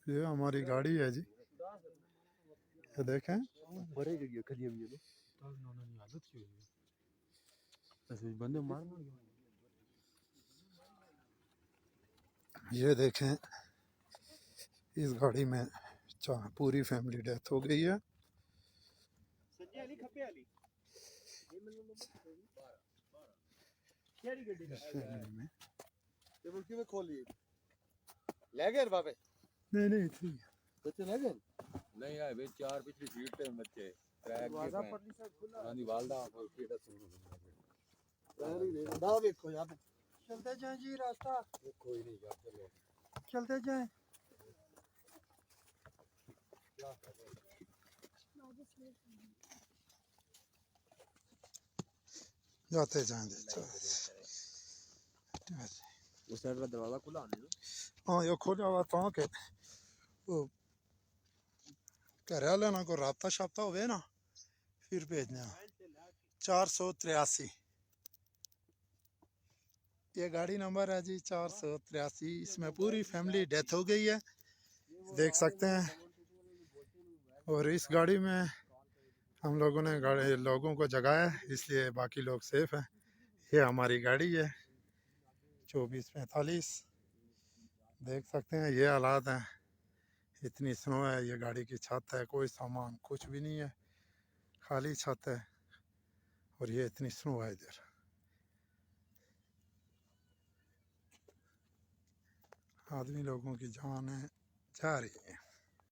ये हमारी गाड़ी है जी, ये देखें। बड़े जगह खली हुई है हालत की हुई है ऐसे बंदे मार मार ये देखें, इस गाड़ी में पूरी फैमिली डेथ हो गई है। नहीं नहीं थी बच्चे ले गए नहीं आए वे चार पिछली सीट पे बच्चे ट्रैक के रानी वालदा और केड़ा सुनो ना देखो यार, चलते जाएं जी, रास्ता कोई नहीं यार चलो चलते जाएं। जाते जाएं उस साइड का दरवाजा खुला नहीं हाँ ये खोला हुआ था कि वो घर वाले ना को राबता शाबता हुए ना फिर भेजना। 483 ये गाड़ी नंबर है जी, 483। इसमें पूरी फैमिली डेथ हो गई है, देख सकते हैं। और इस गाड़ी में हम लोगों ने लोगों को जगाया इसलिए बाकी लोग सेफ हैं। ये हमारी गाड़ी है 2445, देख सकते हैं ये हालात हैं। इतनी स्नो है, ये गाड़ी की छत है, कोई सामान कुछ भी नहीं है, खाली छत है और ये इतनी स्नो है इधर। आदमी लोगों की जान है जा रही है।